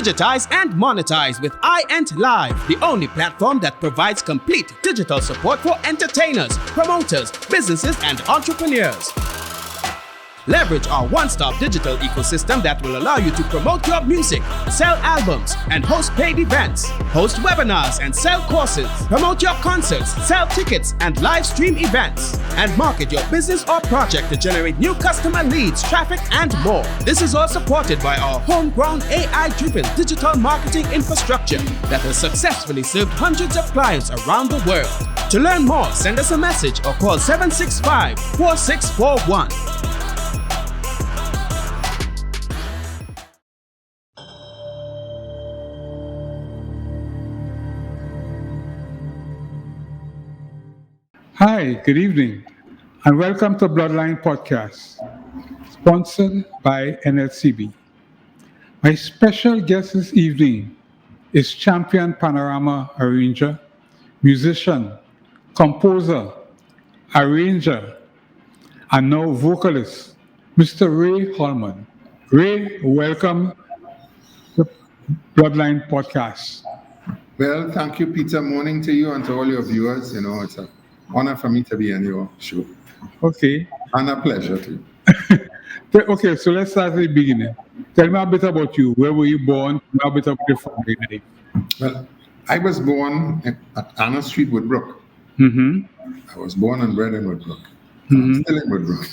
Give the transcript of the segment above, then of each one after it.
Digitize and monetize with iEnt Live, the only platform that provides complete digital support for entertainers, promoters, businesses, and entrepreneurs. Leverage our one-stop digital ecosystem that will allow you to promote your music, sell albums, and host paid events, host webinars and sell courses, promote your concerts, sell tickets and live stream events, and market your business or project to generate new customer leads, traffic, and more. This is all supported by our homegrown AI-driven digital marketing infrastructure that has successfully served hundreds of clients around the world. To learn more, send us a message or call 765-4641. Hi, good evening, and welcome to Bloodline Podcast, sponsored by NLCB. My special guest this evening is champion panorama arranger, musician, composer, arranger, and now vocalist, Mr. Ray Holman. Ray, welcome to Bloodline Podcast. Well, thank you, Peter. Morning to you and to all your viewers. It's an honor for me to be on your show. Okay. And a pleasure to you. Okay, so let's start at the beginning. Tell me a bit about you. Where were you born? Tell me a bit about your family life. Well, I was born at Anna Street, Woodbrook. Mm-hmm. I was born and bred in Woodbrook. Mm-hmm. I'm still in Woodbrook.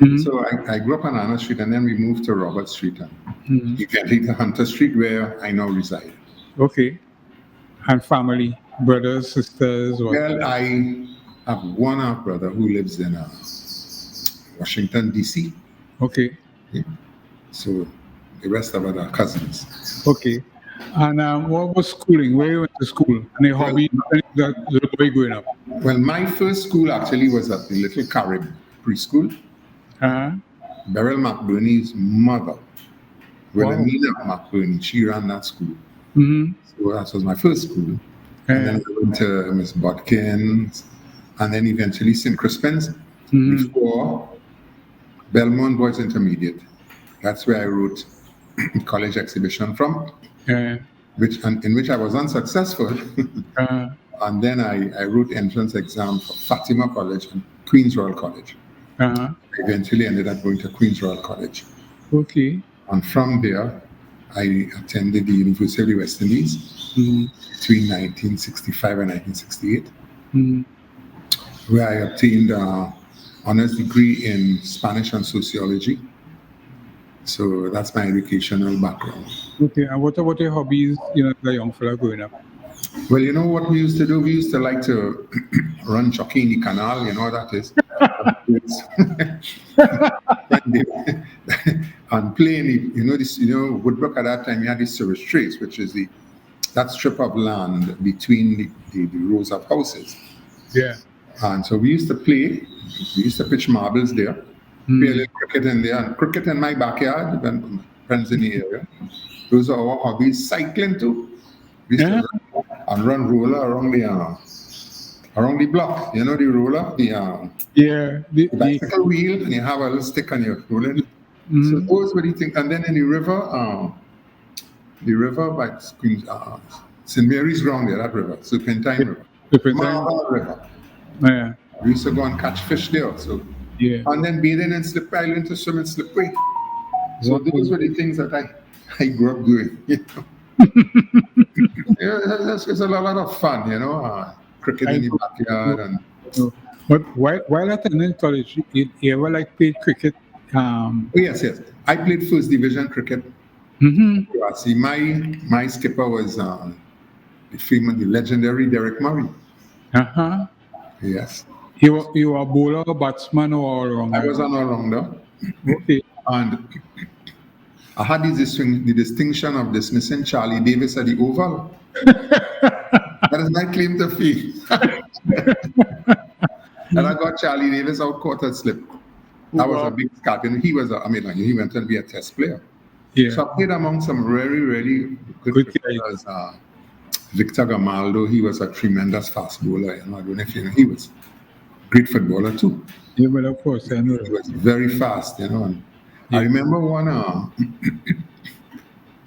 Mm-hmm. So I grew up on Anna Street, and then we moved to Robert Street and eventually to Hunter Street, where I now reside. Okay. And family, brothers, sisters? What? Well, I have one half brother who lives in Washington, D.C. Okay. Yeah. So the rest of us are cousins. Okay. And what was schooling? Where you went to school? Any hobby that little boy growing up? Well, my first school actually was at the Little Carib preschool. Uh-huh. Beryl McBurney's mother, Wilhelmina McBurney, she ran that school. Mm-hmm. So that was my first school. And then I went to Miss Bodkin's, and then eventually St. Crispin's before Belmont Boys Intermediate. That's where I wrote college exhibition from, in which I was unsuccessful. And then I wrote entrance exam for Fatima College and Queen's Royal College. I eventually ended up going to Queen's Royal College. Okay. And from there, I attended the University of the West Indies between 1965 and 1968, where I obtained an honors degree in Spanish and sociology. So that's my educational background. Okay. And what about your hobbies, as a young fella growing up? Well, you know what we used to do? We used to like to run jockey in the canal, that is. And play in the, Woodbrook at that time, you had the service trace, which is that strip of land between the rows of houses. Yeah. And so we used to play. We used to pitch marbles there, play a little cricket in there, and cricket in my backyard, and friends in the area. Those are our hobbies. Cycling too. We used to run roller around the block. The roller, the bicycle wheel, and you have a little stick and you're rolling. So those were the things. And then in the river by St. Mary's Ground there, that river, Serpentine River. Yeah. We used to go and catch fish there. So and then bathing in Slippery Island to swim in Slippery. So those were the things that I grew up doing. It's a lot of fun, cricket in the backyard. And but while attending college, you ever played cricket? Yes. I played first division cricket. See, my skipper was the legendary Derek Murray. Yes. You were a bowler, batsman, or all-rounder? I was an all-rounder. Okay. And I had the distinction of dismissing Charlie Davis at the Oval. That is my claim to fame. And I got Charlie Davis out court at slip. That was a big scat. He was he went to be a test player. Yeah. So I played among some really, really good players. Victor Gamaldo, he was a tremendous fast bowler. I don't know if you know, he was a great footballer too. Yeah, well, of course, I know. He was very fast, And I remember one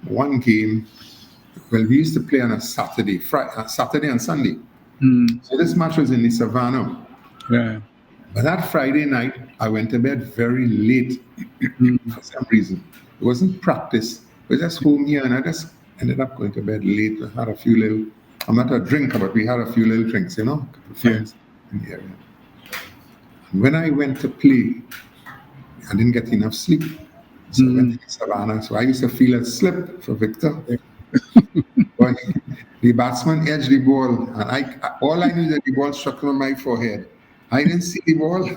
one game. Well, we used to play on a Saturday and Sunday. So this match was in the Savannah. Yeah. But that Friday night, I went to bed very late for some reason. It wasn't practice. It was just home here, and I just ended up going to bed late. I had a few little, I'm not a drinker, but we had a few little drinks, you know, a couple of friends in the area. And when I went to play, I didn't get enough sleep. So I went to the Savannah. So I used to feel a slip for Victor. But the batsman edged the ball, and all I knew that the ball struck on my forehead. I didn't see the ball.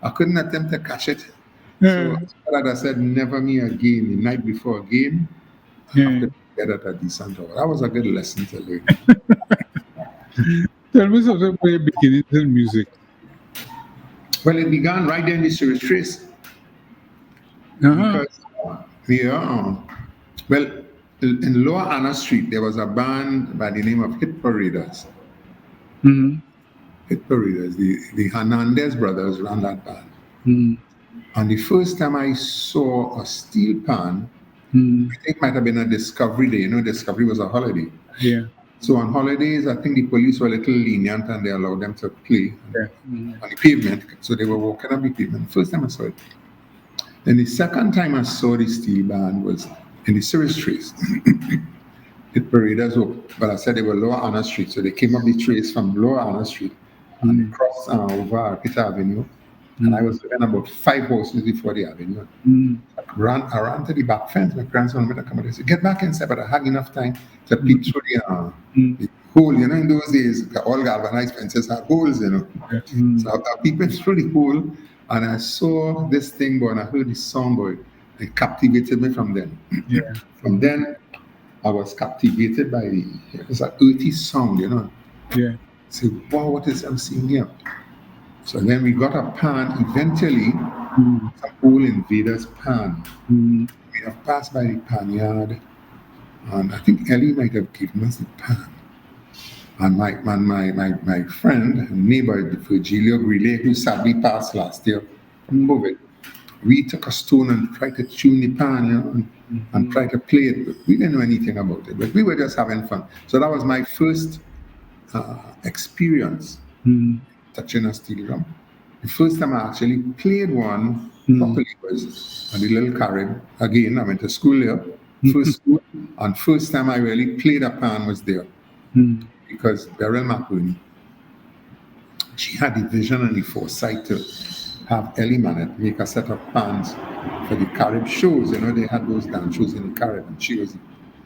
I couldn't attempt to catch it. So I said, never me again. The night before a game, I have to get at a decent hour. That was a good lesson to learn. Tell me something about your beginnings in music. Well, it began right there in the Surrey Trace. Because well, in Lower Anna Street, there was a band by the name of Hit Paraders. Hit Paraders, the Hernandez brothers ran that band. And the first time I saw a steel pan, I think it might have been a Discovery Day. You know, Discovery was a holiday. Yeah. So on holidays, I think the police were a little lenient and they allowed them to play on the pavement. So they were walking up the pavement. First time I saw it. Then the second time I saw the steel band was in the Surrey Trace. Hit Paraders, but I said they were Lower Anna Street. So they came up the trace from Lower Anna Street and they crossed over Peter Avenue. And I was living about 5 houses before the avenue. I ran to the back fence. My parents wanted me to come out. They said, get back inside, but I had enough time to peek through the hole. You know, in those days, all galvanized fences had holes, you know. So I peeked through the hole, and I saw this thing boy, and I heard the song boy. It captivated me from then. From then, I was captivated by it was an earthy sound, you know. I said, wow, what is I'm seeing here? So then we got a pan, eventually, some old Invaders pan. We have passed by the pan yard, and I think Ellie might have given us the pan. And my friend and neighbor, Virgilio Grile, who sadly passed last year from COVID, we took a stone and tried to tune the pan, you know, and tried to play it. But we didn't know anything about it, but we were just having fun. So that was my first experience. Touching a steel drum. The first time I actually played one properly was on the Little Carib. Again, I went to school there, first school, and first time I really played a pan was there. Because Beryl McQueen, she had the vision and the foresight to have Ellie Manet make a set of pans for the Carib shows. You know, they had those dance shows in the Carib, and she was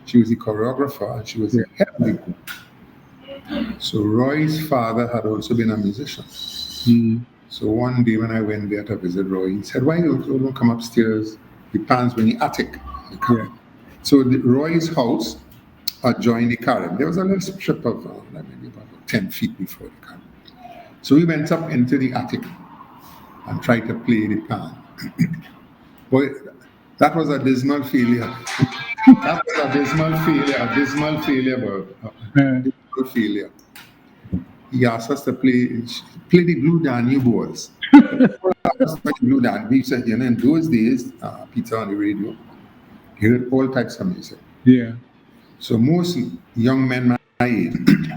the choreographer, and she was the head of the group. So Roy's father had also been a musician. So one day when I went there to visit Roy, he said, why don't you come upstairs? The pans were in the attic. So Roy's house adjoined the Carib. There was a little strip of maybe about 10 feet before the Carib. So we went up into the attic and tried to play the pan. Boy, that was a dismal failure. That was a dismal failure. He asked us to play the Blue Danube Waltz. We said, you know, in those days, Peter on the radio, he heard all types of music. So most young men my age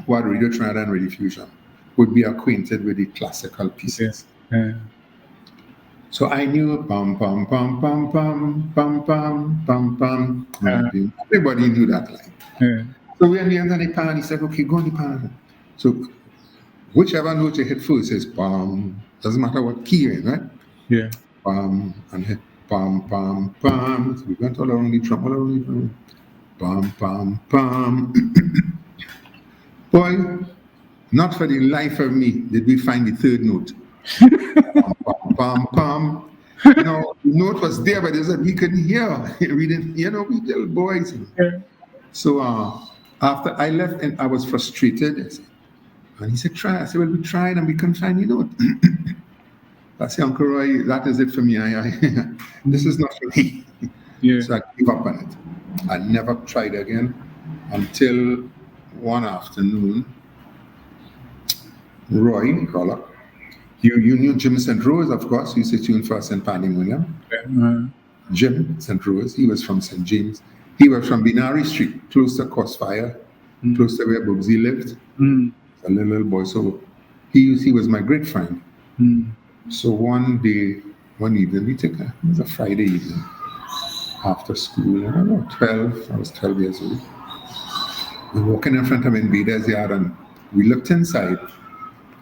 who had Radio Trinidad and Radio Fusion would be acquainted with the classical pieces. So I knew pam pam pam pam pam pam pam pam pam. Everybody knew that line. So we went to the pan. He said, "Okay, go on the pan." So whichever note you hit first is pam. Doesn't matter what key you're in, right? Pam and hit pam pam pam. So we went all around the drum, pam pam pam. Boy, not for the life of me did we find the third note. Pam, pam, pam, pam. You know, the note was there, but we couldn't hear. We didn't, you know, we little boys. So after I left, and I was frustrated. And he said, try. I said, well, we tried and we couldn't find the note. I said, Uncle Roy, that is it for me. This is not for me. So I gave up on it. I never tried again until one afternoon, Roy Rollock, you knew Jim St. Rose, of course. He used to tune for us in Pandemonium. Jim St. Rose, he was from St. James. He was from Binari Street, close to Crossfire, close to where Bugsy lived. A little boy. So he was my great friend. So one evening, it was a Friday evening after school, and I was 12 years old. We were walking in front of Invader's yard, and we looked inside,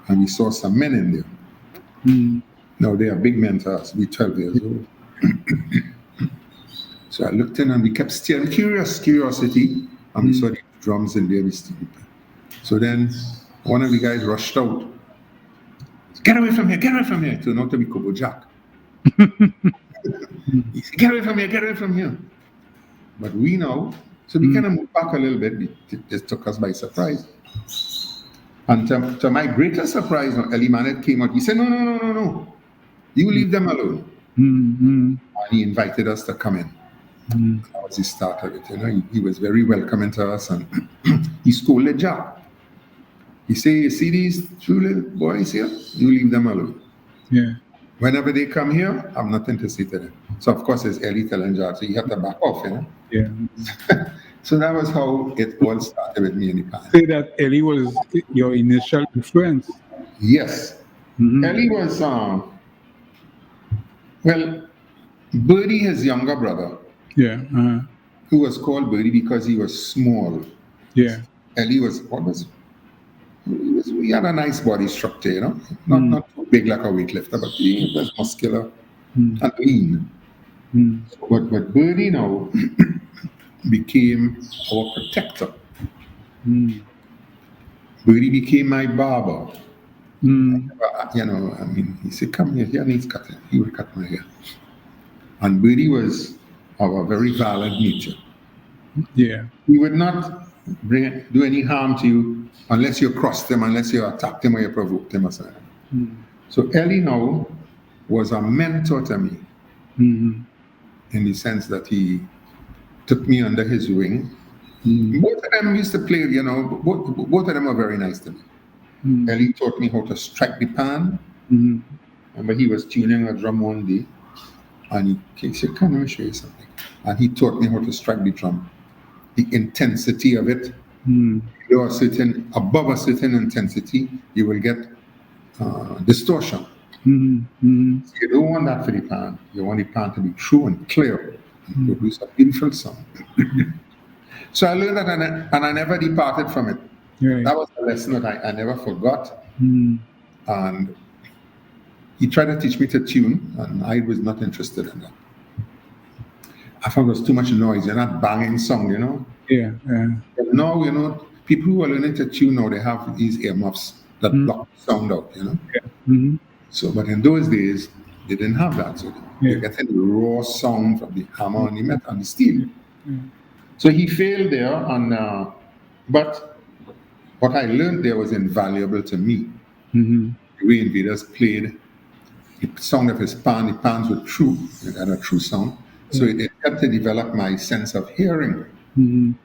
and we saw some men in there. Now, they are big men to us. We're 12 years old. So I looked in, and we kept staring, curiosity, and we saw the drums in there. So then one of the guys rushed out. Get away from here, get away from here. It turned out to be Kobo Jack. He said, get away from here. But we know, so we kind of moved back a little bit. It took us by surprise. And to my greatest surprise, when Ellie Manet came out, he said, no. You leave them alone. And he invited us to come in. That was the start of it. He was very welcoming to us, and he scolded Jack. He said, you see these two little boys here? You leave them alone. Yeah. Whenever they come here, I'm nothing to say to them. So, of course, it's Ellie telling Jack, so you have to back off, Yeah. So that was how it all started with me and the band. Say that Ellie was your initial influence. Yes. Ellie was, Birdie, his younger brother, who was called Birdie because he was small. Yeah. Ellie he had a nice body structure, not too big like a weightlifter, but he was muscular and lean. But Birdie now became our protector. Birdie became my barber. He said, come here, here needs cutting. He would cut my hair. And Birdie was of a very violent nature. Yeah. He would not do any harm to you unless you crossed him, unless you attacked him or you provoked him or something. So Ellie now was a mentor to me in the sense that he took me under his wing. Both of them used to play, both of them were very nice to me. Ellie taught me how to strike the pan. Remember, he was tuning a drum one day, and he said, come, let me show you something. And he taught me how to strike the drum. The intensity of it. You are above a certain intensity, you will get distortion. You don't want that for the pan. You want the pan to be true and clear and produce a beautiful sound. So I learned that, and I never departed from it. Right. That was a lesson that I never forgot. And he tried to teach me to tune, and I was not interested in that. I found there was too much noise. You're not banging song, Yeah. But now, people who are learning to tune now, they have these earmuffs that block the sound out, Yeah. So, but in those days, they didn't have that. So you're getting the raw sound from the hammer and the metal and the steel. So he failed there, but what I learned there was invaluable to me. The way Invaders played, the sound of his pan, the pans were true, it had a true sound. So it helped to develop my sense of hearing and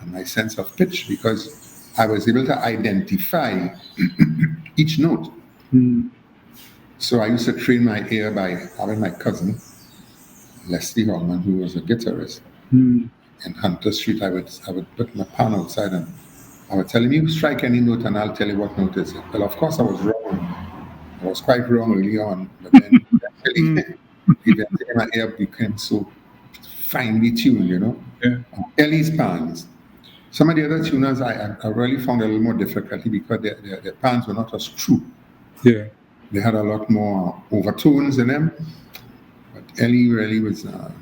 my sense of pitch, because I was able to identify each note. So I used to train my ear by having my cousin, Leslie Holman, who was a guitarist. In Hunter Street, I would put my pan outside and I would tell him, you strike any note and I'll tell you what note is it. Well, of course I was wrong. I was quite wrong early on, but then eventually my ear became so finely tuned, Ellie's pans. Some of the other tuners I really found a little more difficulty because their pans were not as true. Yeah. They had a lot more overtones in them. But Ellie really was a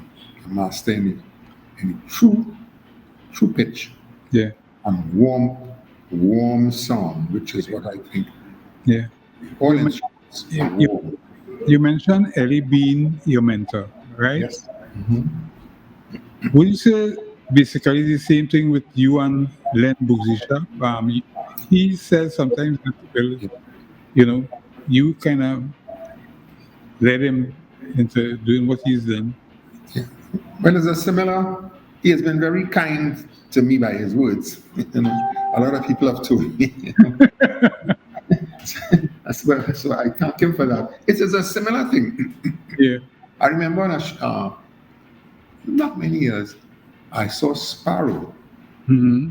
master in the true pitch. Yeah. And warm sound, which is what I think. Yeah. All instruments are warm. You mentioned Ellie being your mentor, right? Yes. Would you say basically the same thing with you and Len Bugsisha? He says sometimes that, you kind of led him into doing what he's done. Yeah. Well, he has been very kind to me by his words. A lot of people have told me. So I thank him for that. It is a similar thing. Yeah. I remember not many years, I saw Sparrow. Mm-hmm.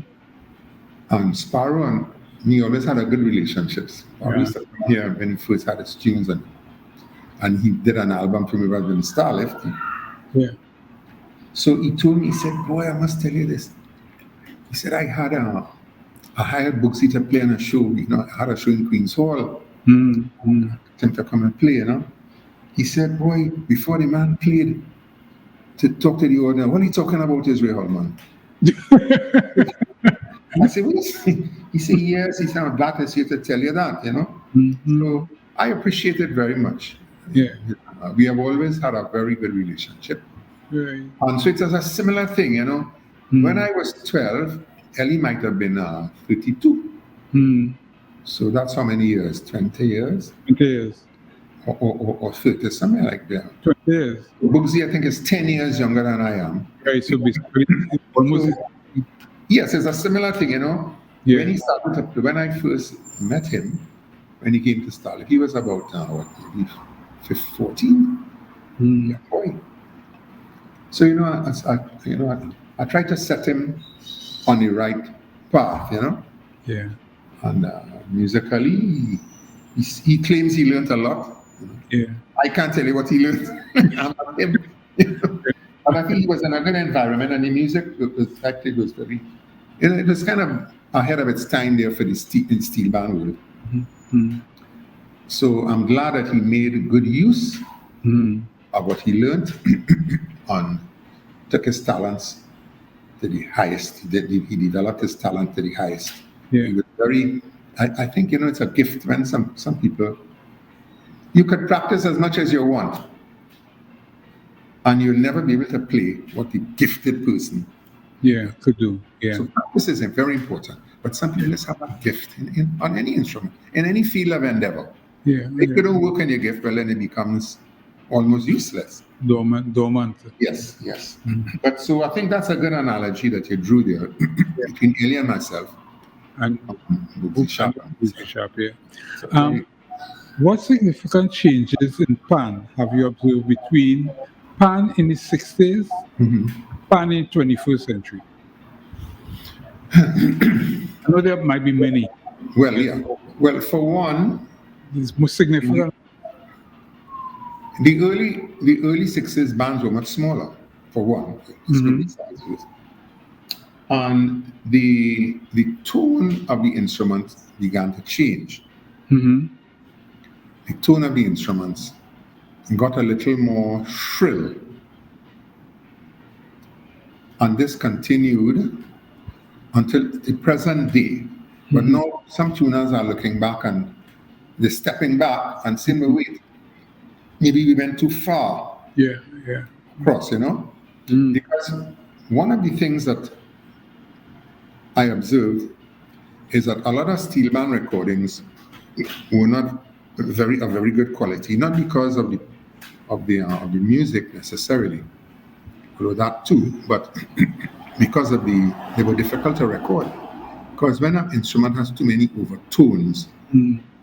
And Sparrow and me always had a good relationship. Sparrow Yeah. used to come here when he first had his tunes, and he did an album for me rather than Starlift. Yeah. So he told me, he said, boy, I must tell you this. He said, I hired Booksy to play on a show. I had a show in Queen's Hall. Mm-hmm. Him to come and play, He said, boy, before the man played, to talk to the audience, what are you talking about is Ray Holman? I said, what is he? He said, yes. He said, I'm glad to see you to tell you that, Mm-hmm. So I appreciate it very much. Yeah. We have always had a very good relationship. Right. And so it was a similar thing, Mm-hmm. When I was 12, Ellie might have been 32. Mm-hmm. So that's how many years? 20 years? 20 years. Or 30, something like that. 20 years. Boogsy, I think, is 10 years younger than I am. Right, so basically, almost. Yes, it's a similar thing, Yeah. When I first met him, when he came to Starlight, he was about, maybe 14? Mm. Yeah, boy. So, I tried to set him on the right path, Yeah. And musically, he claims he learned a lot. Yeah. I can't tell you what he learned. I'm not him. But I think he was in a good environment, and the music was very, it was kind of ahead of its time there for the steel band world. Mm-hmm. So I'm glad that he made good use of what he learned and took his talents to the highest. He developed his talent to the highest. Yeah. He was very, I think, it's a gift when some people, you could practice as much as you want, and you'll never be able to play what the gifted person could do. Yeah. So practice is very important. But some people just have a gift on any instrument, in any field of endeavor. Yeah. If you don't work on your gift, well, then it becomes almost useless. Dormant. Yes. But so I think that's a good analogy that you drew there between Ellie and myself. And Booksy Sharp, yeah. What significant changes in Pan have you observed between Pan in the 60s, Pan in the 21st century? I know there might be many. Well, yeah. Well, for one, It's most significant. the early 60s bands were much smaller, for one. And the tone of the instruments began to change. Mm-hmm. The tone of the instruments got a little more shrill. And this continued until the present day. But now some tuners are looking back and they're stepping back and saying, well, wait, maybe we went too far across, Because one of the things that I observed is that a lot of steel band recordings were not very good quality, not because of the music necessarily, although that too, but because they were difficult to record. Because when an instrument has too many overtones,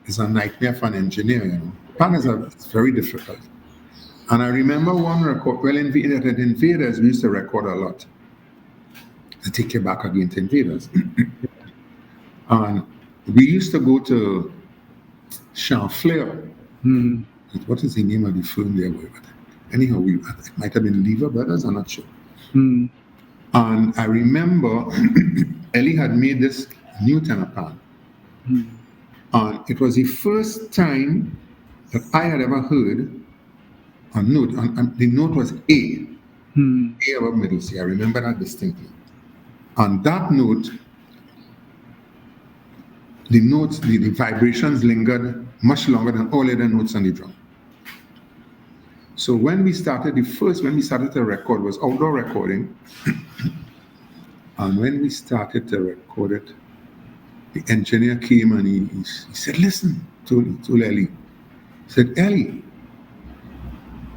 it's a nightmare for an engineer. Pan is very difficult. And I remember one record, at Invaders, we used to record a lot. To take you back again to Invaders. And we used to go to Chanfleur. What is the name of the firm there? Anyhow, it might have been Lever Brothers, I'm not sure. And I remember Ellie had made this new tenor pan. And it was the first time that I had ever heard a note, and the note was A. A above middle C. I remember that distinctly. And that note, the vibrations lingered much longer than all other notes on the drum. So when we started to record was outdoor recording. And when we started to record it, the engineer came and he said, listen, told Ellie. He said, Ellie,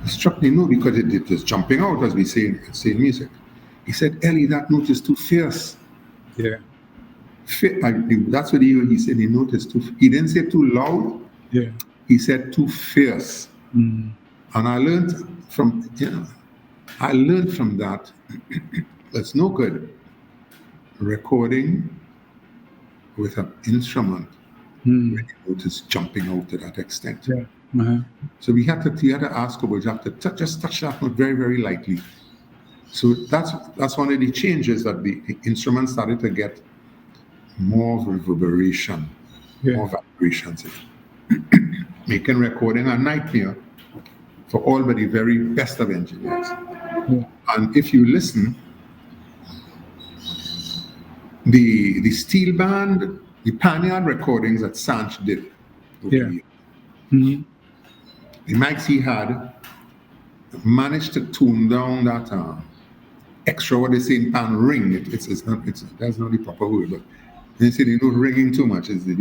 it struck me no, because it was jumping out as we say in music. He said, Ellie, that note is too fierce. Yeah. That's what he said, the note is too, he didn't say too loud. Yeah. He said too fierce. And I learned from that It's no good recording with an instrument when the note is jumping out to that extent. Yeah. Uh-huh. So we had to ask about, you have to just touch that note very, very lightly. So that's one of the changes, that the instrument started to get more reverberation, more vibrations, making recording a nightmare for all but the very best of engineers. Yeah. And if you listen, the steel band, the Panyard recordings that Sanch did over the years, the mics he had managed to tune down that extra, what they say in pan, ring. That's not the proper word, but they say they don't ringing too much. It's the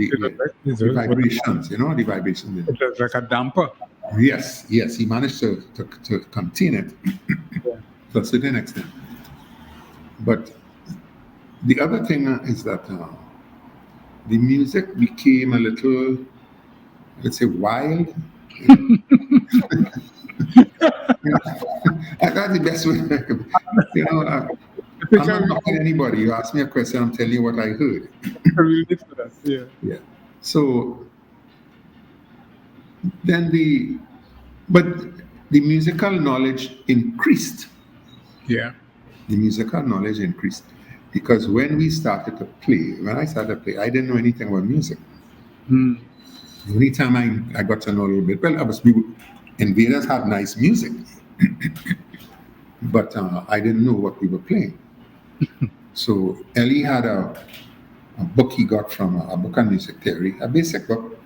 vibrations, the vibrations. It's like a damper. Yes, he managed to contain it to a certain extent. But the other thing is that the music became a little, let's say, wild. That's the best way. I'm not knocking anybody. You ask me a question, I'm telling you what I heard. Yeah. So then the musical knowledge increased. Yeah. The musical knowledge increased because when I started to play, I didn't know anything about music. The only time I got to know a little bit, Invaders had nice music, but I didn't know what we were playing. So Ellie had a book he got from a book on music theory, a basic book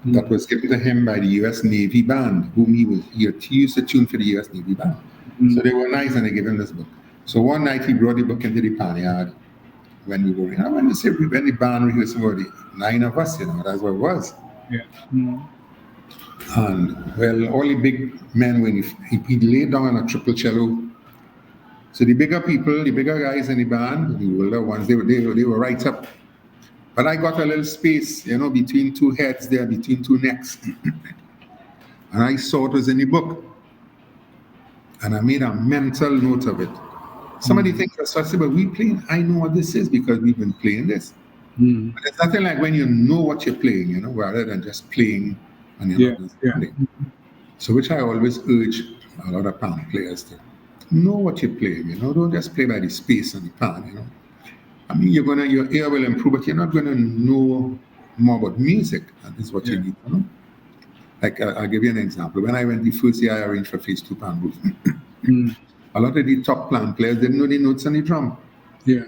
that was given to him by the U.S. Navy band, whom he used to tune for the U.S. Navy band. So they were nice and they gave him this book. So one night he brought the book into the Panyard when we were, when the band rehearsed, about the 9 of us, that's what it was. Yeah. And well, all the big men, when he laid down on a triple cello. So the bigger people, the bigger guys in the band, the older ones, they were right up. But I got a little space, between two heads there, between two necks. And I saw it was in the book. And I made a mental note of it. Some of the things I said, but we playing, I know what this is because we've been playing this. But it's nothing like when you know what you're playing, rather than just playing and you're not playing. So which I always urge a lot of pan players to know what you're playing, don't just play by the space on the pan, I mean, your ear will improve, but you're not going to know more about music. That is what you need to know. Like, I'll give you an example. When I went the first year, I arranged for Phase 2 pan booth. A lot of the top pan players didn't know the notes on the drum. Yeah.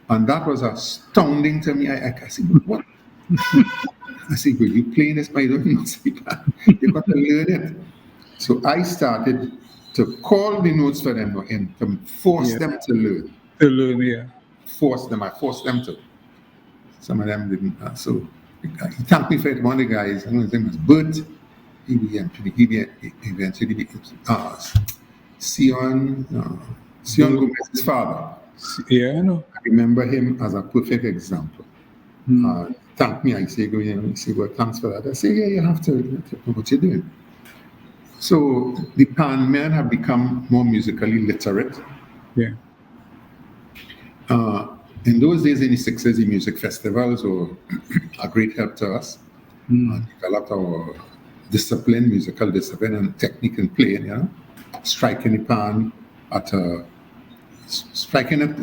And that was astounding to me. I said, what? I said, well, you playing this, but you don't know the pan. You've got to learn it. So I started to call the notes for them and to force them to learn. To learn, I forced them to. Some of them didn't. So he thanked me for it. One of the guys, his name was Bert. He eventually became Sion Gomez's father. Yeah, I know. I remember him as a perfect example. Thank me. I say, well, thanks for that. I say, you have to know what you're doing. So the pan men have become more musically literate. Yeah. In those days, in the 60s, the music festivals were a great help to us. Developed our musical discipline and technique in playing, striking the pan striking it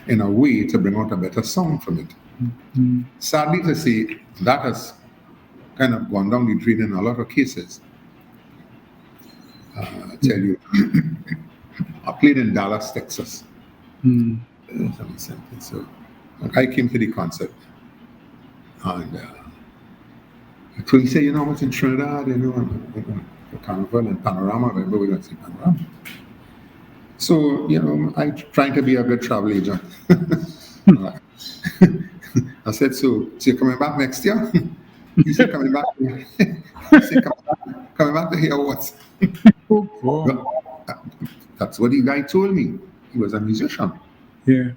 in a way to bring out a better sound from it. Sadly to say, that has kind of gone down the drain in a lot of cases. I tell you, I played in Dallas, Texas. So I came to the concert and he said, what's in Trinidad, the Carnival and Panorama, remember we went to see Panorama. So, I trying to be a good travel agent. I said, so you're coming back next year? He said, coming back. He said, coming back to hear what? That's what the guy told me. He was a musician. Yeah.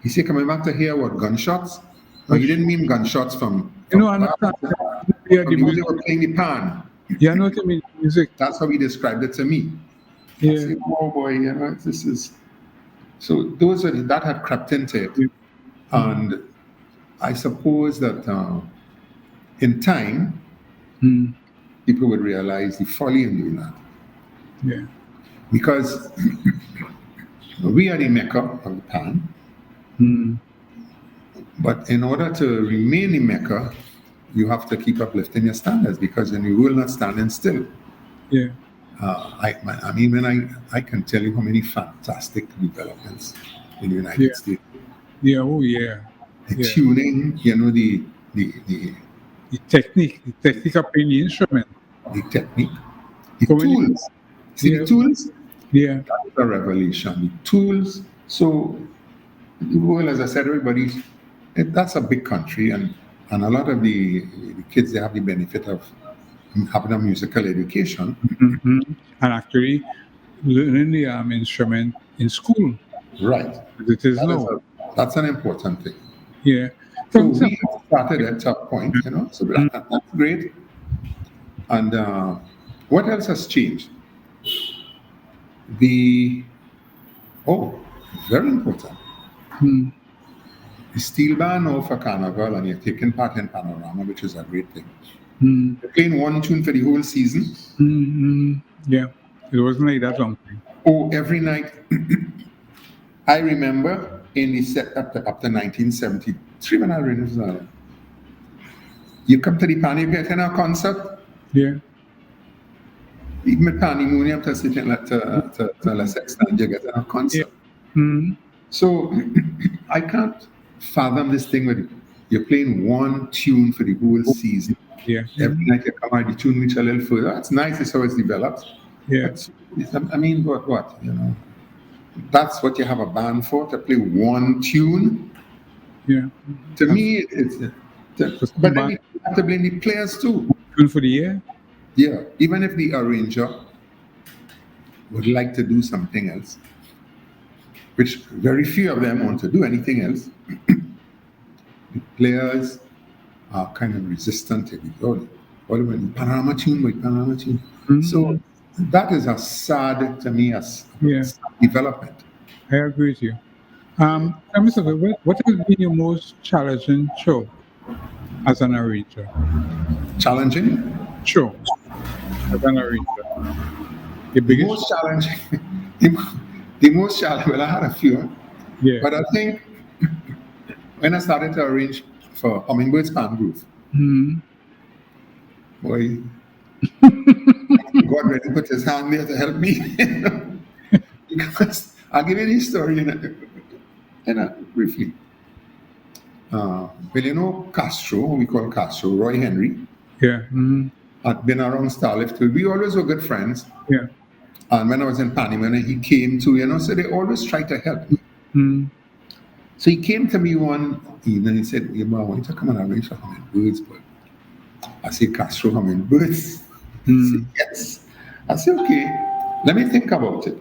He said, coming back to hear what? Gunshots? No, he didn't mean gunshots from I'm not from the music were playing the pan. Yeah, I know what I mean. Music. That's how he described it to me. Yeah. I said, oh boy, this is. So that had crept into it. And I suppose that in time, people would realize the folly in doing that. Yeah. Because we are the Mecca of the pan. But in order to remain in Mecca, you have to keep uplifting your standards, because then you will not stand still. Yeah. I mean, when I can tell you how many fantastic developments in the United States. Yeah. Oh, yeah. The tuning, the technique, the technique of playing the instrument. The technique, the tools. See the tools? Yeah. That's a revelation. The tools. So, well, as I said, that's a big country, and a lot of the kids, they have the benefit of having a musical education. And actually learning the instrument in school. Right. It is that's an important thing. Yeah. So we started at that point, so that's great. And what else has changed? Very important. The steel band now for Carnival, and you're taking part in Panorama, which is a great thing. You're playing one tune for the whole season. Yeah, it wasn't like that long time. Oh, every night. I remember in the set up to 1973 when I was you come to the pan, you get in a concert. Yeah. Even with Panimuni up to sitting to less extent, you get in a concert. Yeah. So I can't fathom this thing where you're playing one tune for the whole season. Yeah. Every night you come out, the tune which a little further. That's nice, it's how it's developed. Yeah. I mean, what? That's what you have a band for, to play one tune. Yeah. To me, but then you have to blame the players too. Tune for the year? Yeah. Even if the arranger would like to do something else, which very few of them want to do anything else, the players are kind of resistant to it. Panorama tune. So that is a sad, to me, sad development. I agree with you. Mr. What has been your most challenging show as an arranger? Challenging? Show as an arranger. The most challenging. The most challenging. Well, I had a few. Yeah. But I think when I started to arrange for Hummingbird's Pan Groove, boy, God really put his hand there to help me. Because I'll give you this story briefly. Castro, we call Castro, Roy Henry. Yeah. Had been around Starlift. We always were good friends. Yeah. And when I was in Panama, he came to, so they always try to help me. So he came to me one evening, he said, I want you to come and arrange for Hummingbirds, but I said, Castro Hummingbirds? He said, yes. I said, okay, let me think about it.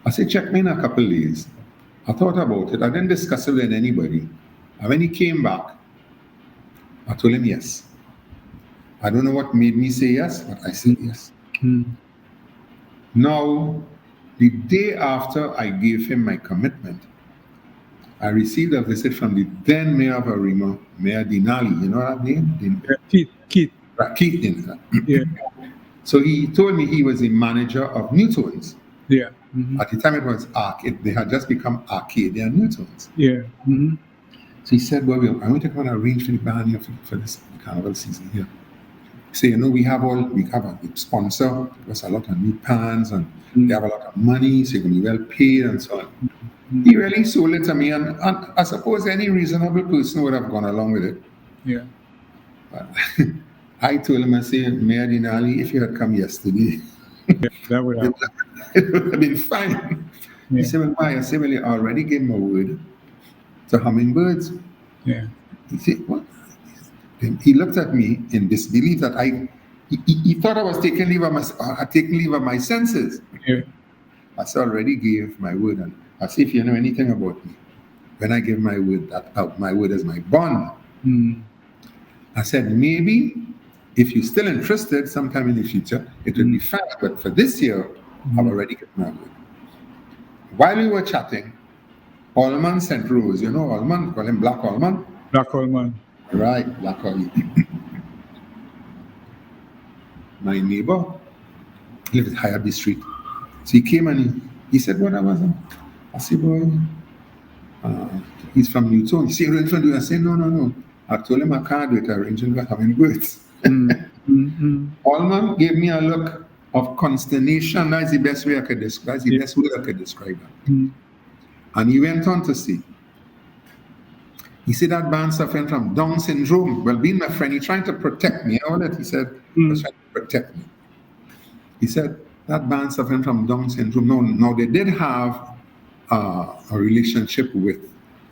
I said, check me in a couple of days. I thought about it. I didn't discuss it with anybody. And when he came back, I told him yes. I don't know what made me say yes, but I said yes. Now, the day after I gave him my commitment, I received a visit from the then mayor of Arima, Mayor Dinali. You know that name? Keith. Keith. Yeah. So he told me he was the manager of Newtones. Yeah. At the time it was Arcade. They had just become Arcadia Newtones. Yeah. So he said, well, I want to come and arrange for the band here for this carnival season here. So, we have a sponsor. There's a lot of new pans and they have a lot of money, so you're going to be well paid and so on. He really sold it to me, and I suppose any reasonable person would have gone along with it. Yeah. But I told him, I said, Mayor Dinali, if you had come yesterday, that would have it would have been fine. Yeah. He said, well, why? I said, well, you already gave my word to Hummingbirds. Yeah. He said, what? He looked at me in disbelief that he thought I was taking leave of my senses. Yeah. I said, already gave my word. And I said, if you know anything about me, when I give my word, my word is my bond. I said, maybe if you're still interested sometime in the future, it will be fine. But for this year, I've already given my word. while we were chatting, Holman sent Rose. You know Holman? Call him Black Holman. Black Holman. Right, Black Holman. My neighbor lived high up the street. So he came and he said, what was it? I said, boy, he's from Newton. He said, I said, no. I told him I can't do it. Arranging for having words. Holman gave me a look of consternation. That's the best way I could describe. That's the best word I could describe it. And he went on to say, he said that man suffering from Down syndrome. Well, being my friend, he trying to protect me. All that he said, he was trying to protect me. He said that man suffering from Down syndrome. Now they did have a relationship with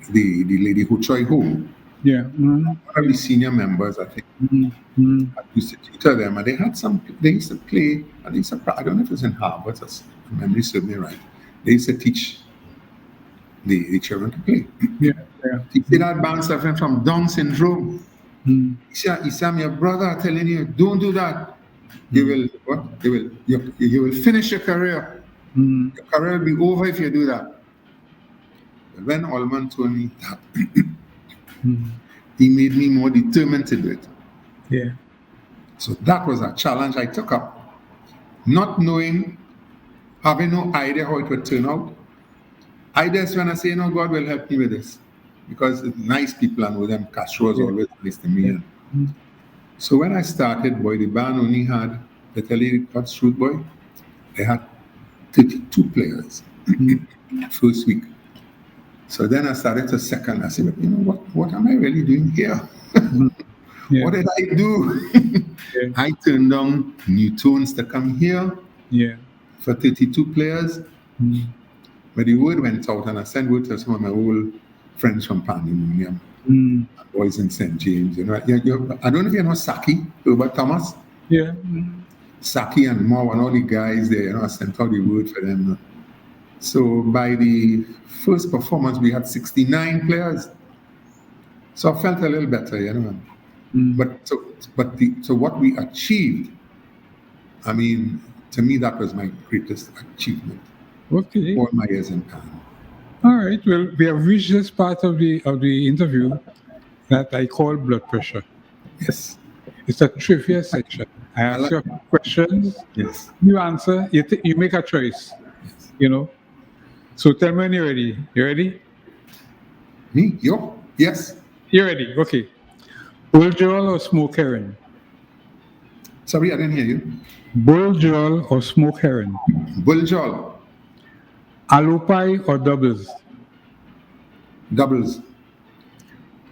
the lady who tried home. Yeah. One of the senior members, I think, I used to tutor them, and they used to play, I don't know if it was in Harvard, if memory serves me right. They used to teach the children to play. Yeah. He said that man suffering from Down syndrome. He said, your brother telling you, don't do that. You will finish your career. Your career will be over if you do that. But when Holman told me that, he made me more determined to do it. Yeah. So that was a challenge I took up. Not knowing, having no idea how it would turn out. I just want to say, God will help me with this. Because it's nice people, and with them, Castro was always nice to me. So when I started, boy, the band only had, to tell you what's truth, boy, they had 32 players first week. So then I started to second. I said, what am I really doing here? What did I do? I turned down new tones to come here for 32 players. But the word went out, and I sent word to some of my old friends from Pandemonium, boys in St. James. I don't know if you know Saki, Herbert Thomas. Yeah. Saki and Moore and all the guys there, I sent out the word for them. So by the first performance, we had 69 players. So I felt a little better, But what we achieved, I mean, to me, that was my greatest achievement. Okay. All my years in Canada. All right. Well, we have reached this part of the interview that I call blood pressure. Yes. It's a trivia section. I ask you questions. Yes. You answer. You make a choice. Yes. So tell me when you're ready. You ready? Me? Yo? Yes. You're ready. Okay. Bull Joel or Smoke Herring? Sorry, I didn't hear you. Bull Joel or Smoke Herring? Bull Joel. Aloo pie or doubles? Doubles.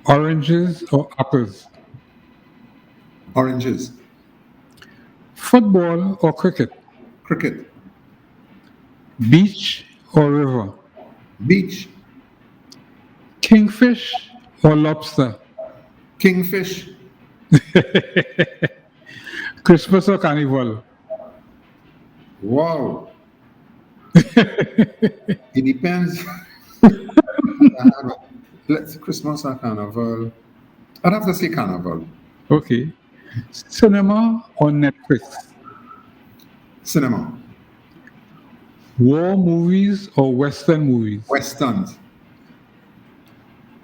Oranges or apples? Oranges. Football or cricket? Cricket. Beach or river? Beach. Kingfish or lobster? Kingfish. Christmas or carnival? Wow. It depends. Let's Christmas or carnival. I'd have to say carnival. Okay. Cinema or Netflix? Cinema. War movies or Western movies? Westerns.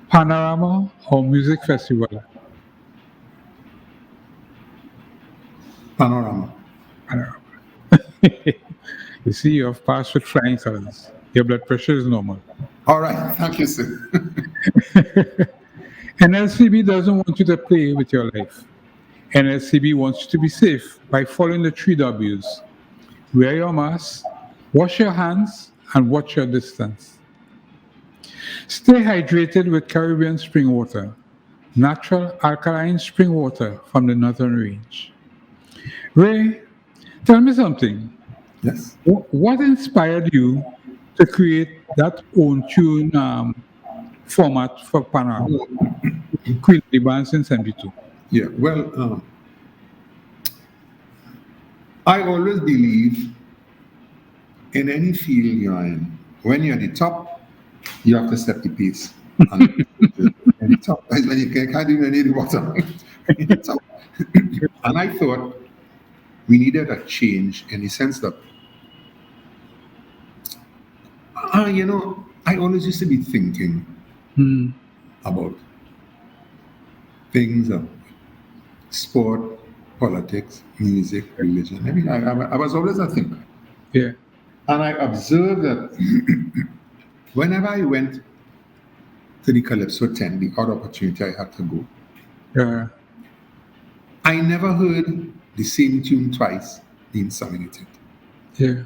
Panorama or music festival? Panorama. Panorama. You see, you have passed with flying colors. Your blood pressure is normal. All right. Thank you, sir. NLCB doesn't want you to play with your life. NLCB wants you to be safe by following the 3 W's. Wear your mask, wash your hands, and watch your distance. Stay hydrated with Caribbean spring water, natural alkaline spring water from the Northern Range. Ray, tell me something. Yes. What inspired you to create that own tune format for Panorama? Queen of the Band since 72. Yeah, well, I always believe in any field you're in, when you're at the top, you have to set the pace. And at the top, that's when you can't even need the bottom. At the top. And I thought we needed a change in the sense that I always used to be thinking about things of sport, politics, music, religion. I mean, I was always a thinker. Yeah. And I observed that whenever I went to the Calypso tent, the odd opportunity I had to go, Yeah. I never heard the same tune twice being sung in the tent. Yeah.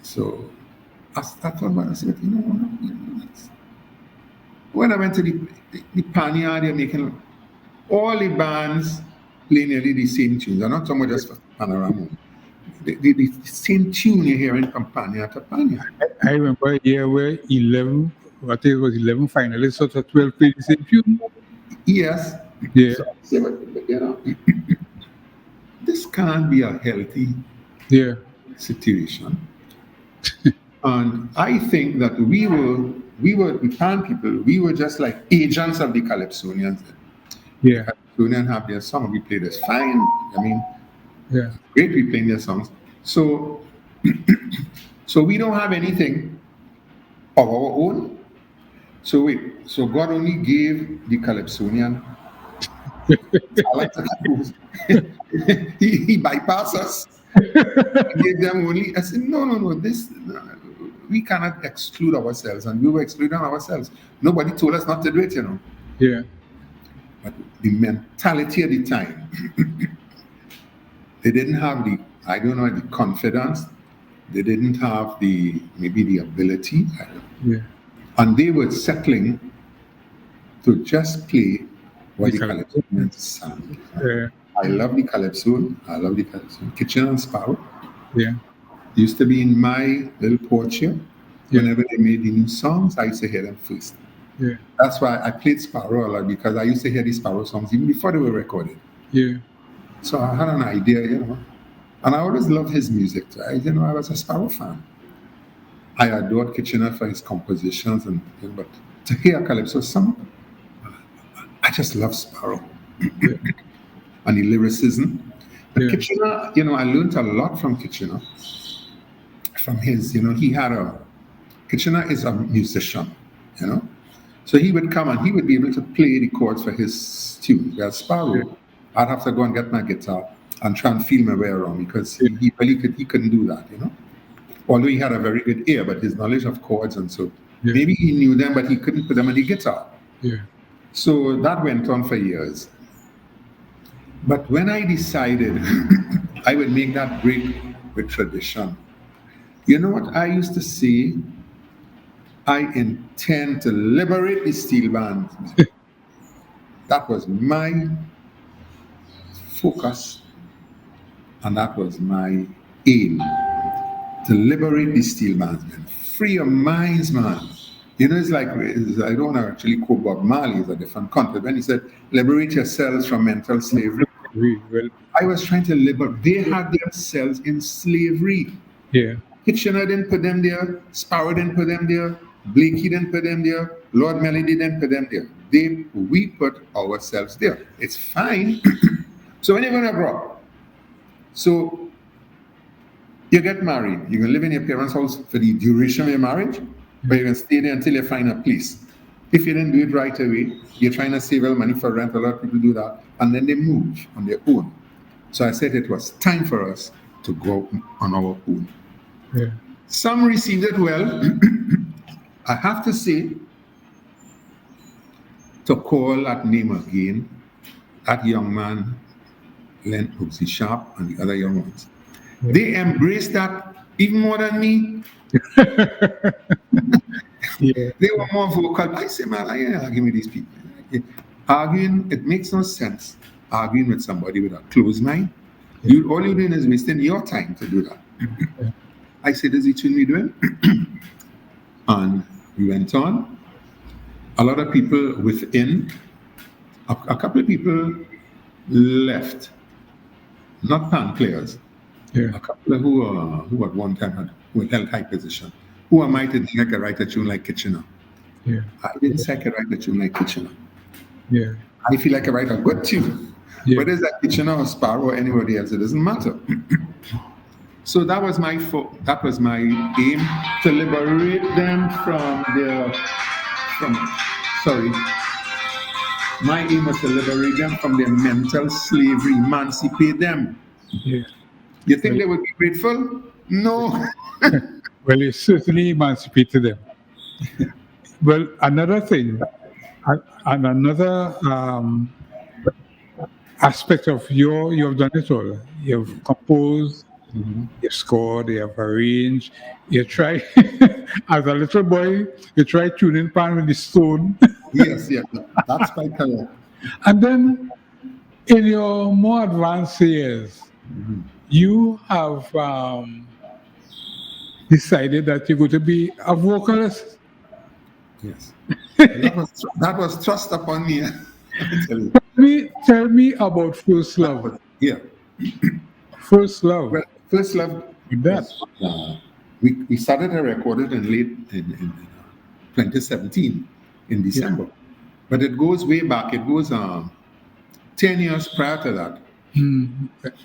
So I thought about it, I said, when I went to the Panya, they're making all the bands play nearly the same tunes. I'm not talking about just for Panorama. The same tune you hear in Panya to Panya. I remember a year where 11, I think it was 11 finalists out of 12 played the same tune. Yes. Yeah. So I say, but, this can't be a healthy situation. And I think that we were the Pan people, we were just like agents of the Calypsonians. Yeah. The Calypsonians have their song, we play this fine. I mean, Yeah. great we playing their songs. So so we don't have anything of our own. So God only gave the Calypsonian he bypassed us. He gave them only. I said, no, we cannot exclude ourselves, and we were excluding ourselves. Nobody told us not to do it, Yeah. But the mentality at the time, they didn't have the confidence. They didn't have maybe the ability. Yeah. And they were settling to just play what the The Calypsonians sang. Yeah. I love the Calypso. I love the Calypso. Kitchen and Sparrow. Yeah. Used to be in my little porch here. Yeah. Whenever they made the new songs, I used to hear them first. Yeah. That's why I played Sparrow a lot, because I used to hear the Sparrow songs even before they were recorded. Yeah. So I had an idea, and I always loved his music. I was a Sparrow fan. I adored Kitchener for his compositions, but to hear Calypso song, I just love Sparrow. Yeah. And the lyricism. But Yeah. Kitchener, I learned a lot from Kitchener. From his, Kitchener is a musician, So he would come and he would be able to play the chords for his tunes. Whereas Sparrow, I'd have to go and get my guitar and try and feel my way around, because he couldn't do that, Although he had a very good ear, but his knowledge of chords and so maybe he knew them, but he couldn't put them on the guitar. Yeah. So that went on for years. But when I decided I would make that break with tradition, you know what I used to say? I intend to liberate the steel band. That was my focus, and that was my aim, to liberate the steel bands, man. Free your minds, man. It's like, I don't want to actually quote Bob Marley, it's a different concept. When he said, liberate yourselves from mental slavery. Well, I was trying to liberate. They had themselves in slavery. yeah. Kitchener didn't put them there. Sparrow didn't put them there. Blakey didn't put them there. Lord Melody didn't put them there. We put ourselves there. It's fine. So when you're going to grow up, so you get married. You're going to live in your parents' house for the duration of your marriage, but you're going to stay there until you find a place. If you didn't do it right away, you're trying to save money for rent. A lot of people do that. And then they move on their own. So I said it was time for us to go on our own. Yeah. Some received it well. I have to say, to call that name again, that young man, Len Hooksy Sharp, and the other young ones, they embraced that even more than me. Yeah. They were more vocal. I say, man, I ain't arguing with these people. Arguing, it makes no sense. Arguing with somebody with a closed mind. All you're doing is wasting your time to do that. I said, this is what we doing? And we went on. A lot of people within, a couple of people left. Not pan players. Yeah. A couple of who at one time held high position. Who am I to think I could write a tune like Kitchener? Yeah. I didn't say I could write a tune like Kitchener. Yeah. I feel like I write a good tune. Yeah. Whether it's like Kitchener or Sparrow or anybody else, it doesn't matter. So that was my aim, to liberate them my aim was to liberate them from their mental slavery, emancipate them. Yeah. You think they would be grateful? No. Well, it certainly emancipated them. Well, another thing, and another aspect of you've done it all. You've composed, you've scored, you have arranged, you try, as a little boy, you try tuning pan with the stone. Yes, that's quite correct. And then in your more advanced years, you have decided that you're going to be a vocalist. Yes. That was thrust upon me. Let me tell you. Tell me about First Love. Yeah. First Love. Well, First Love. With that. We started to record it in 2017 in December. Yeah. But it goes way back. It goes 10 years prior to that.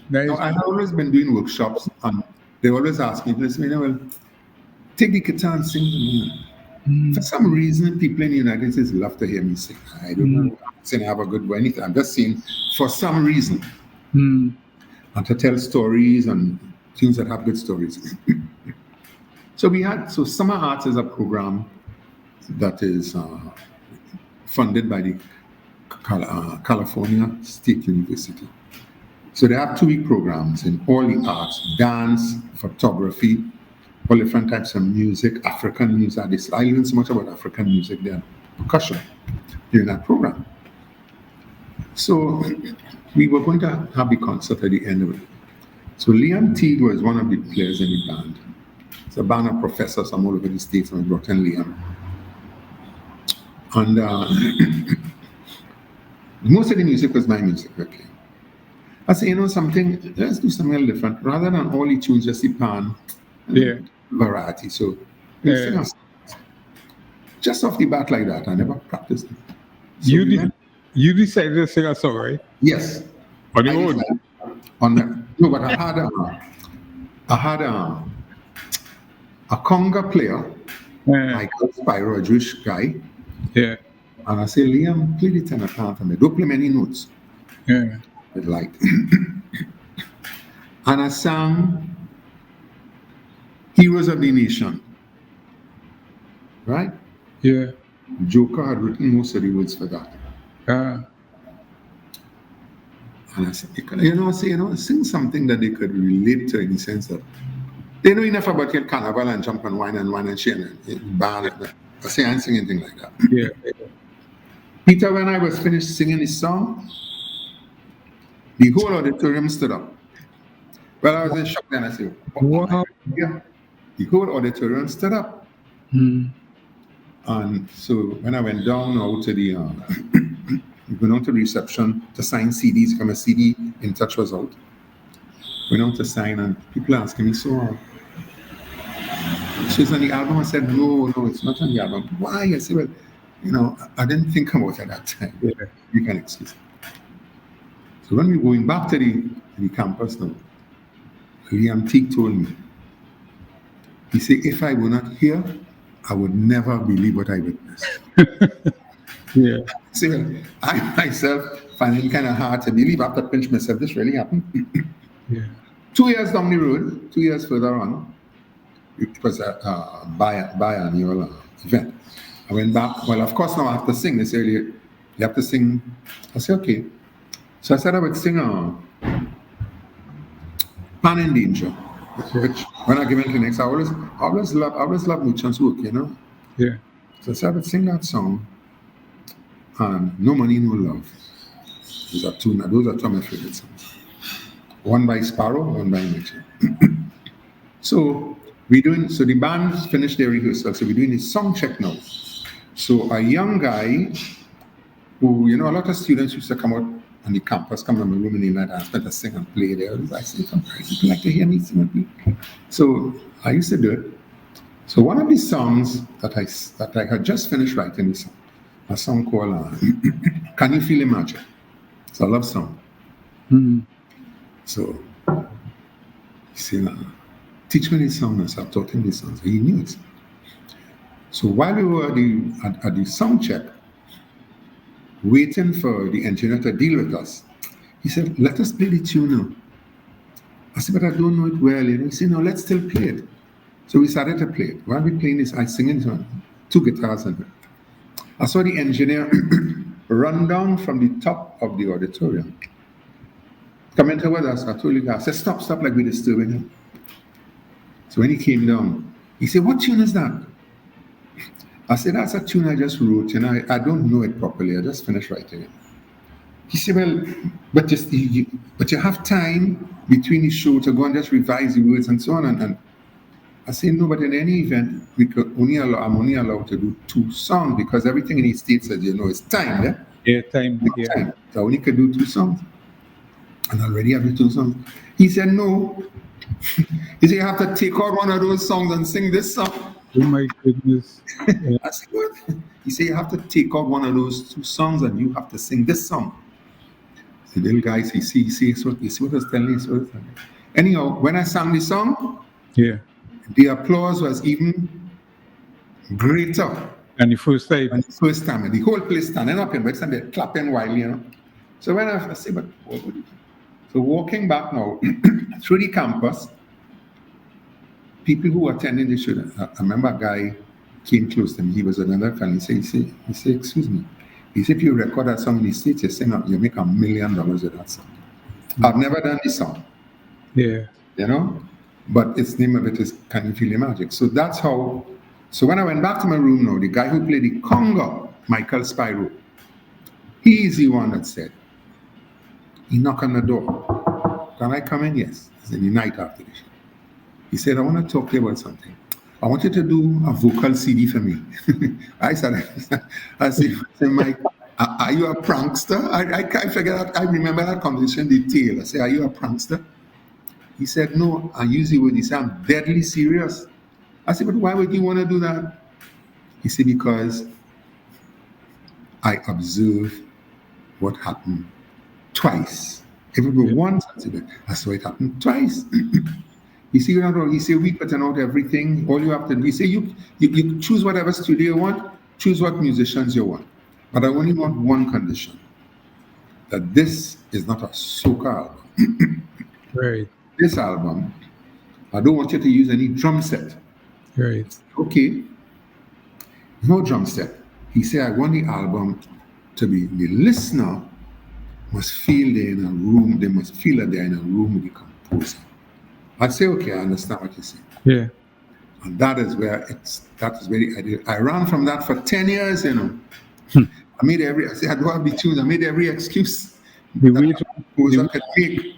Now, I've always been doing workshops, and they always ask me, well, take the guitar and sing to me. For some reason, people in the United States love to hear me sing. I don't know. I'm saying I have a good voice, anything. I'm just saying, for some reason, and to tell stories and things that have good stories. So Summer Arts is a program that is funded by the California State University. So they have 2-week programs in all the arts: dance, photography, all different types of music, African music. I learned so much about African music there, percussion, during that program. So we were going to have the concert at the end of it. So Liam Teague was one of the players in the band. It's a band of professors from all over the States, and we brought in Liam. And most of the music was my music, okay. I said, something, let's do something a little different. Rather than all the tunes, just the pan, variety. So just off the bat like that, I never practiced it. So you decided to sing a song, right? Yes. On your own? No, but I had a conga player, Michael Spyro, a Jewish guy. Yeah. And I said, Liam, play the tenor part for me. Don't play many notes. Yeah. With light. And I sang Heroes of the Nation. Right? Yeah. Joker had written most of the words for that. And I said, sing something that they could relate to, in the sense that they know enough about your carnival and jump and wine and share and band. I say, I ain't sing anything like that. Yeah. Peter, when I was finished singing this song, the whole auditorium stood up. Well, I was in shock then. I said, wow. Yeah. The whole auditorium stood up. And so when I went down out to the reception to sign CDs, from a CD In Touch was out. Went out to sign, and people asking me, so she's on the album? I said, no, it's not on the album. Why? I said, well, I didn't think about it at that time. Yeah. You can excuse me. So when we were going back to the campus now, Liam Teague told me, he said, if I were not here, I would never believe what I witnessed. Yeah. So I myself find it kind of hard to believe. I have to pinch myself, this really happened. Yeah. 2 years down the road, 2 years further on, it was a biannual event. I went back. Well, of course, now I have to sing. They say, you have to sing. I said, okay. So I said I would sing Pan in Danger, which when I came into next, I always love Muchan's work, Yeah. So I said I would sing that song, and No Money, No Love. Those are two of my favorite songs. One by Sparrow, one by Mitchell. So the band finished their rehearsal, so we're doing a song check now. So a young guy who, a lot of students used to come out on the campus, come to my room in the night, ask me to sing and play there. I said, people like to hear me sing and play. So I used to do it. So one of the songs that I had just finished writing, a song called Can You Feel the Magic? It's a love song. So, you see, teach me this song. So I taught him this song. So he knew it. So while we were at the sound check, waiting for the engineer to deal with us, he said, let us play the tune now. I said, but I don't know it well. He said, no, let's still play it. So we started to play it. While we playing this, I sing it on 2 guitars. And I saw the engineer run down from the top of the auditorium. Come into with us. I told you guys, I said, stop, like we're disturbing him. So when he came down, he said, what tune is that? I said, that's a tune I just wrote, and I don't know it properly. I just finished writing it. He said, well, but you have time between the show to go and just revise the words and so on. And I said, no, but in any event, I'm only allowed to do 2 songs because everything in the States, as you know, is timed. Time. So I only could do 2 songs. And I already have the 2 songs. He said, no. He said, you have to take out one of those songs and sing this song. Oh my goodness. Yeah. I said, what? He said, you have to take out one of those 2 songs and you have to sing this song. The little guy, he see what I was telling you. Anyhow, when I sang the song, the applause was even greater. And the first time? And the first time. And the whole place standing up and they're clapping wildly, So when I said, but what would you do? So walking back now through the campus, people who were attending the show, I remember a guy came close to me. He was another fan. He said, excuse me. He said, if you record that song in the States, you make $1 million with that song. I've never done this song. Yeah. But its name of it is Can You Feel the Magic? So that's how. So when I went back to my room now, the guy who played the conga, Michael Spyro, he's the one that said, he knocked on the door. Can I come in? Yes. It's the night after the show. He said, I want to talk to you about something. I want you to do a vocal CD for me. I said, Mike, are you a prankster? I can't figure out. I remember that conversation in detail. I said, are you a prankster? He said, no. I use the word. He said, I'm deadly serious. I said, but why would you want to do that? He said, because I observe what happened twice. If it were once, I saw it happen twice. You see, we put out everything. All you have to do, you choose whatever studio you want, choose what musicians you want. But I only want one condition, that this is not a soca album. Right. This album, I don't want you to use any drum set. Right. Okay. No drum set. He said, I want the album to be, the listener must feel they're in a room, they must feel that they're in a room with the composer. I say, okay, I understand what you're saying. Yeah. And that is very ideal. I ran from that for 10 years, I made I don't have the tunes, I made every excuse the way it was worth it.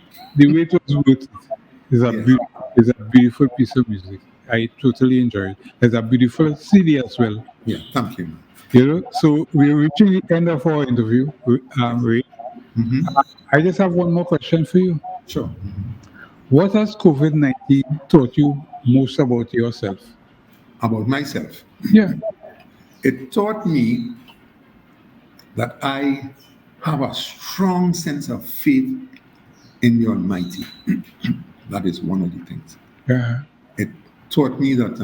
Is a beautiful piece of music. I totally enjoy it. It's a beautiful CD as well. Yeah, thank you. So we're reaching the end of our interview, Ray. Mm-hmm. I just have one more question for you. Sure. Mm-hmm. What has COVID-19 taught you most about yourself? About myself? Yeah. It taught me that I have a strong sense of faith in the Almighty. That is one of the things. Yeah. It taught me that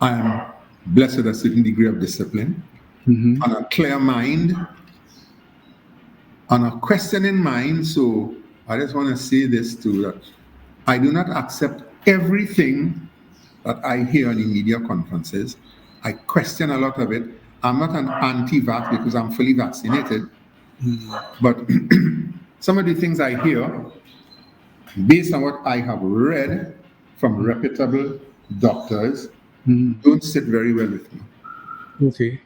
I am blessed with a certain degree of discipline, and a clear mind, and a questioning mind. So I just want to say this too, that I do not accept everything that I hear in the media conferences. I question a lot of it. I'm not an anti-vax because I'm fully vaccinated. But some of the things I hear, based on what I have read from reputable doctors, don't sit very well with me. Okay.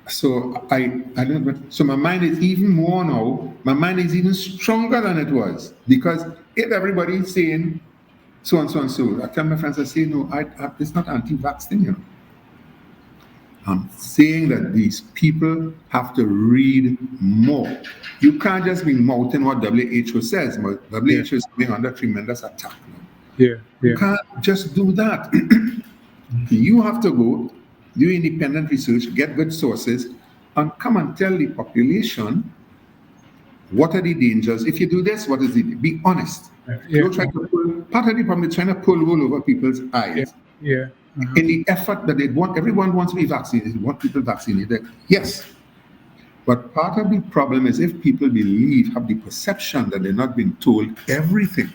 So I don't. But so my mind is even more now. My mind is even stronger than it was, because if everybody is saying so and so and so, I tell my friends, I say no, it's not anti-vax thing. I'm saying that these people have to read more. You can't just be mouthing what WHO says. WHO is being under tremendous attack now. Yeah. You can't just do that. You have to go, do independent research, get good sources, and come and tell the population What are the dangers? If you do this, what is it? Be honest. Don't try to pull. Part of the problem is trying to pull wool over people's eyes. In the effort that everyone wants to be vaccinated, they want people vaccinated. Yes. But part of the problem is if people have the perception that they're not being told everything,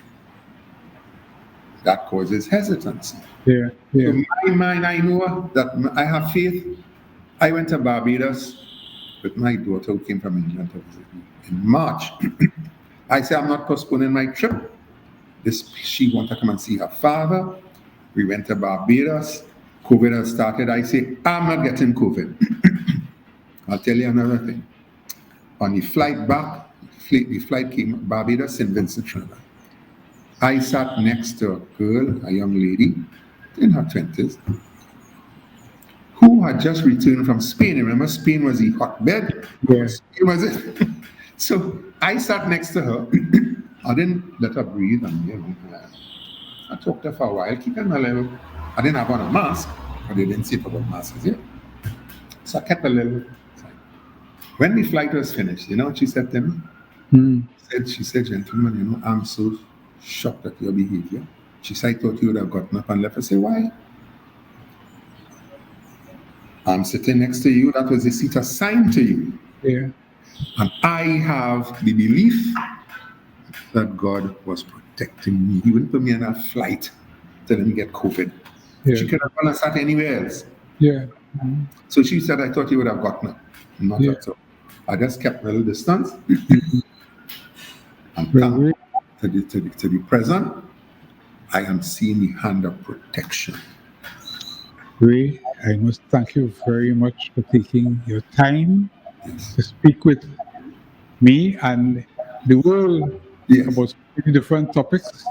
that causes hesitancy. So in my mind, I know that I have faith. I went to Barbados with my daughter who came from England to visit me in March. I said, I'm not postponing my trip. She wanted to come and see her father. We went to Barbados. COVID has started. I say, I'm not getting COVID. I'll tell you another thing. On the flight back, the flight came Barbados, St. Vincent, Trinidad. I sat next to a girl, a young lady in her 20s, who had just returned from Spain. Remember, Spain was the hotbed? Yes. Spain was it? So I sat next to her. I didn't let her breathe. And I talked to her for a while, keeping a little. I didn't have on a mask, but they didn't say about masks yet. So I kept a little. When the flight was finished, you know what she said to me? She said, gentlemen, I'm so shocked at your behavior. She said, I thought you would have gotten up and left. I said, why? I'm sitting next to you. That was the seat assigned to you. And I have the belief that God was protecting me. He wouldn't put me on a flight to let me get COVID. She could have gone and sat anywhere else. So she said, I thought you would have gotten up. Not at all. I just kept a little distance. And to the present, I am seeing the hand of protection. Ray, I must thank you very much for taking your time to speak with me and the world about different topics.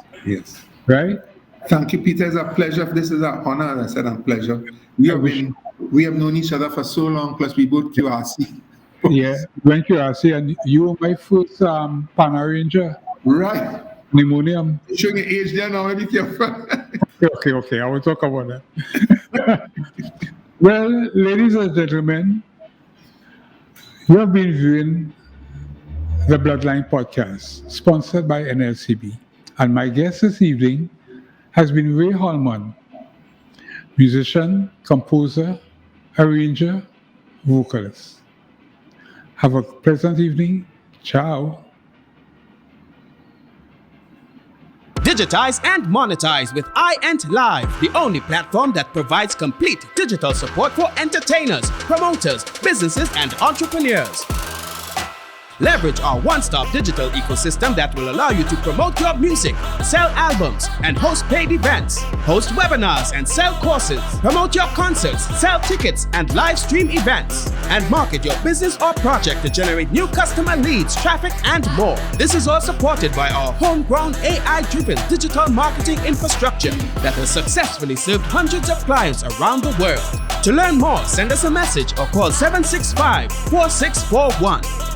Right? Thank you, Peter. It's a pleasure. This is an honor. As I said, a pleasure. We have known each other for so long, plus we both QRC. We went QRC, and you were my first Pana Ranger. Right. Pneumonium. Showing your age there now, be careful. Okay, I will talk about that. Well, ladies and gentlemen, you have been viewing the Bloodline Podcast, sponsored by NLCB. And my guest this evening has been Ray Holman, musician, composer, arranger, vocalist. Have a pleasant evening. Ciao. Digitize and monetize with iEnt Live, the only platform that provides complete digital support for entertainers, promoters, businesses, and entrepreneurs. Leverage our one-stop digital ecosystem that will allow you to promote your music, sell albums, and host paid events, host webinars and sell courses, promote your concerts, sell tickets and live stream events, and market your business or project to generate new customer leads, traffic, and more. This is all supported by our homegrown AI-driven digital marketing infrastructure that has successfully served hundreds of clients around the world. To learn more, send us a message or call 765-4641.